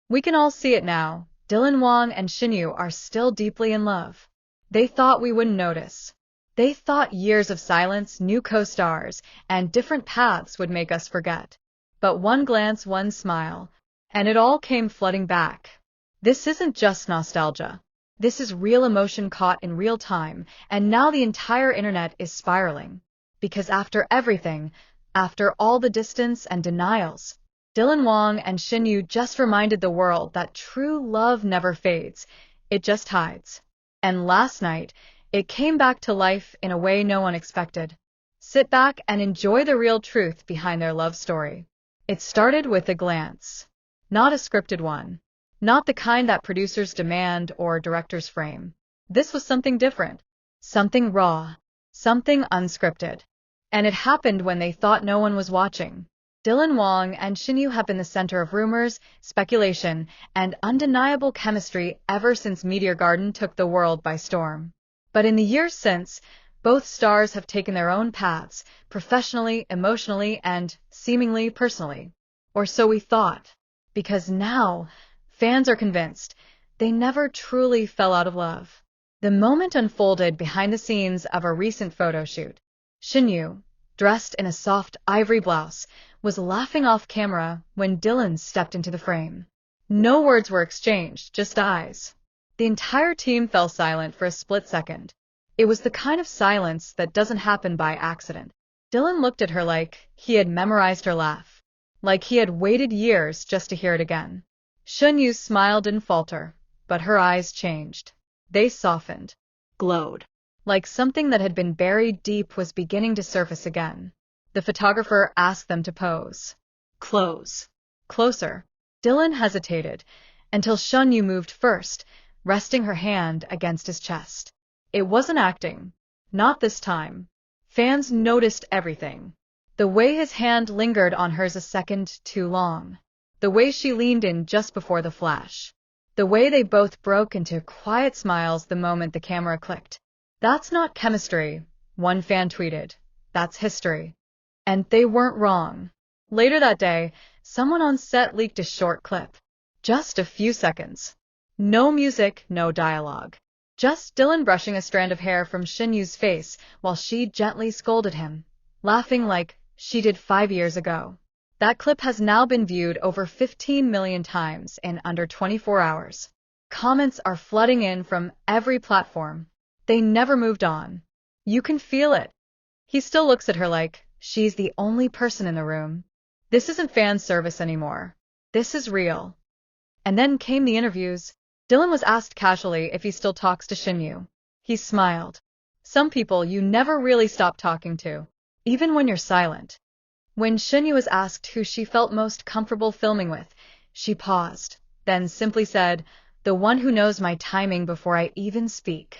We can all see it now. Dylan Wang and Shen Yue are still deeply in love. They thought we wouldn't notice. They thought years of silence, new co-stars, and different paths would make us forget. But one glance, one smile, and it all came flooding back. This isn't just nostalgia. This is real emotion caught in real time, and now the entire internet is spiraling. Because after everything, after all the distance and denials, Dylan Wang and Shen Yue just reminded the world that true love never fades, it just hides. And last night, it came back to life in a way no one expected. Sit back and enjoy the real truth behind their love story. It started with a glance. Not a scripted one. Not the kind that producers demand or directors frame. This was something different. Something raw. Something unscripted. And it happened when they thought no one was watching. Dylan Wang and Shen Yue have been the center of rumors, speculation, and undeniable chemistry ever since Meteor Garden took the world by storm. But in the years since, both stars have taken their own paths, professionally, emotionally, and seemingly personally. Or so we thought. Because now, fans are convinced they never truly fell out of love. The moment unfolded behind the scenes of a recent photo shoot. Shen Yue, dressed in a soft ivory blouse, was laughing off camera when Dylan stepped into the frame. No words were exchanged, just eyes. The entire team fell silent for a split second. It was the kind of silence that doesn't happen by accident. Dylan looked at her like he had memorized her laugh, like he had waited years just to hear it again. Shen Yue smiled and faltered, but her eyes changed. They softened, glowed, like something that had been buried deep was beginning to surface again. The photographer asked them to pose. Close. Closer. Dylan hesitated, until Shen Yue moved first, resting her hand against his chest. It wasn't acting. Not this time. Fans noticed everything. The way his hand lingered on hers a second too long. The way she leaned in just before the flash. The way they both broke into quiet smiles the moment the camera clicked. That's not chemistry, one fan tweeted. That's history. And they weren't wrong. Later that day, someone on set leaked a short clip. Just a few seconds. No music, no dialogue. Just Dylan brushing a strand of hair from Shen Yue's face while she gently scolded him, laughing like she did 5 years ago. That clip has now been viewed over 15 million times in under 24 hours. Comments are flooding in from every platform. They never moved on. You can feel it. He still looks at her like she's the only person in the room. This isn't fan service anymore. This is real. And then came the interviews. Dylan was asked casually if he still talks to Shen Yue. He smiled. Some people you never really stop talking to, even when you're silent. When Shen Yue was asked who she felt most comfortable filming with, she paused, then simply said, "The one who knows my timing before I even speak."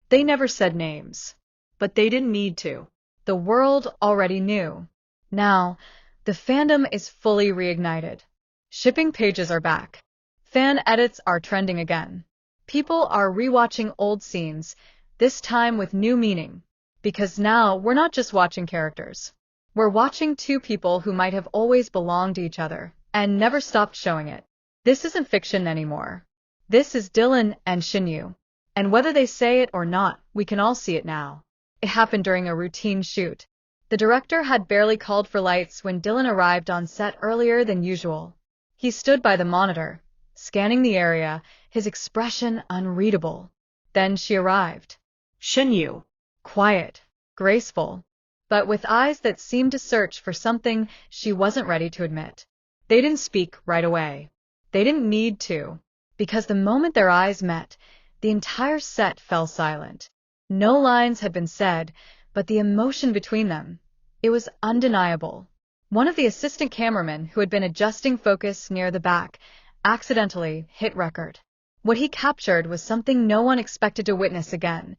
They never said names. But they didn't need to. The world already knew. Now, the fandom is fully reignited. Shipping pages are back. Fan edits are trending again. People are rewatching old scenes, this time with new meaning. Because now we're not just watching characters. We're watching two people who might have always belonged to each other and never stopped showing it. This isn't fiction anymore. This is Dylan and Shen Yue. And whether they say it or not, we can all see it now. It happened during a routine shoot. The director had barely called for lights when Dylan arrived on set earlier than usual. He stood by the monitor, scanning the area, his expression unreadable. Then she arrived. Shen Yue. Quiet, graceful, but with eyes that seemed to search for something she wasn't ready to admit. They didn't speak right away. They didn't need to, because the moment their eyes met, the entire set fell silent. No lines had been said, but the emotion between them, it was undeniable. One of the assistant cameramen who had been adjusting focus near the back accidentally hit record. What he captured was something no one expected to witness again.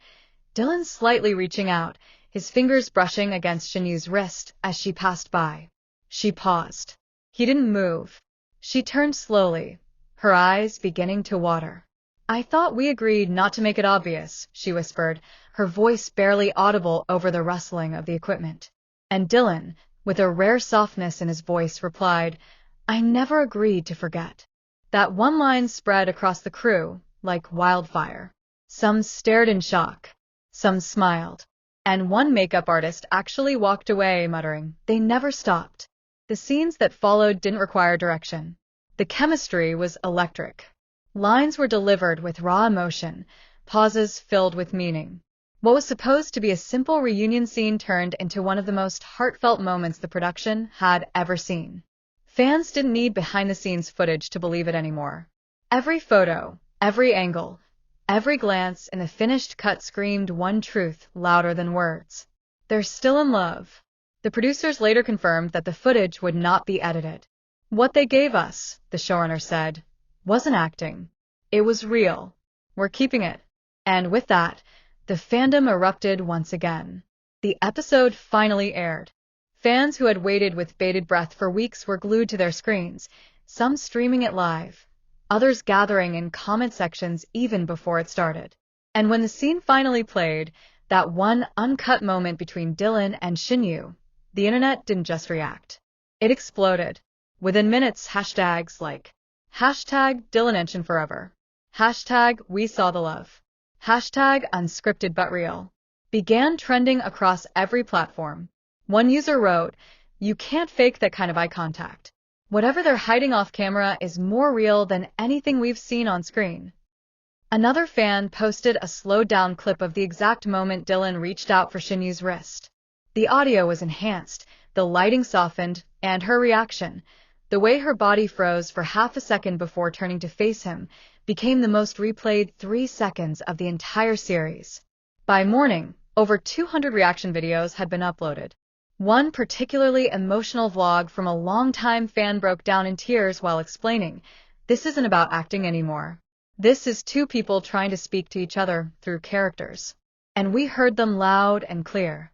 Dylan slightly reaching out, his fingers brushing against Shen Yue's wrist as she passed by. She paused. He didn't move. She turned slowly, her eyes beginning to water. "I thought we agreed not to make it obvious," she whispered, her voice barely audible over the rustling of the equipment. And Dylan, with a rare softness in his voice, replied, "I never agreed to forget." That one line spread across the crew like wildfire. Some stared in shock. Some smiled. And one makeup artist actually walked away muttering, "They never stopped." The scenes that followed didn't require direction. The chemistry was electric. Lines were delivered with raw emotion, pauses filled with meaning. What was supposed to be a simple reunion scene turned into one of the most heartfelt moments the production had ever seen. Fans didn't need behind-the-scenes footage to believe it anymore. Every photo, every angle, every glance in the finished cut screamed one truth louder than words. They're still in love. The producers later confirmed that the footage would not be edited. What they gave us, the showrunner said, wasn't acting. It was real. We're keeping it. And with that, the fandom erupted once again. The episode finally aired. Fans who had waited with bated breath for weeks were glued to their screens, some streaming it live, others gathering in comment sections even before it started. And when the scene finally played, that one uncut moment between Dylan and Shen Yue, the internet didn't just react. It exploded. Within minutes, hashtags like #DylanShen forever, #We saw the love, #unscripted but real began trending across every platform. One user wrote, "You can't fake that kind of eye contact. Whatever they're hiding off camera is more real than anything we've seen on screen." Another fan posted a slowed-down clip of the exact moment Dylan reached out for Shen Yue's wrist. The audio was enhanced, the lighting softened, and her reaction, the way her body froze for half a second before turning to face him, became the most replayed 3 seconds of the entire series. By morning, over 200 reaction videos had been uploaded. One particularly emotional vlog from a longtime fan broke down in tears while explaining, "This isn't about acting anymore. This is two people trying to speak to each other through characters. And we heard them loud and clear."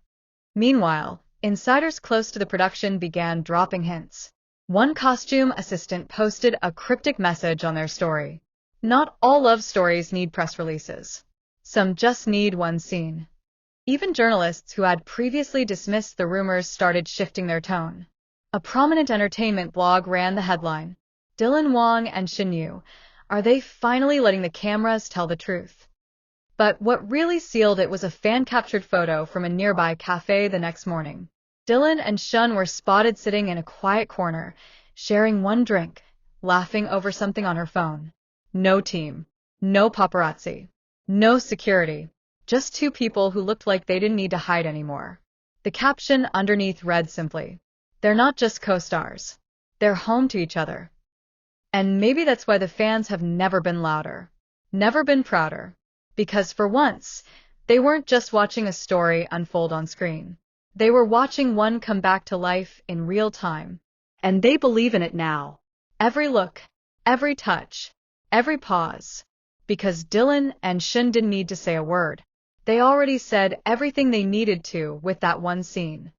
Meanwhile, insiders close to the production began dropping hints. One costume assistant posted a cryptic message on their story. "Not all love stories need press releases. Some just need one scene." Even journalists who had previously dismissed the rumors started shifting their tone. A prominent entertainment blog ran the headline, "Dylan Wang and Shen Yue, are they finally letting the cameras tell the truth?" But what really sealed it was a fan-captured photo from a nearby cafe the next morning. Dylan and Shen were spotted sitting in a quiet corner, sharing one drink, laughing over something on her phone. No team, no paparazzi, no security. Just two people who looked like they didn't need to hide anymore. The caption underneath read simply, "They're not just co-stars. They're home to each other." And maybe that's why the fans have never been louder, never been prouder. Because for once, they weren't just watching a story unfold on screen. They were watching one come back to life in real time. And they believe in it now. Every look, every touch, every pause. Because Dylan and Shen didn't need to say a word. They already said everything they needed to with that one scene.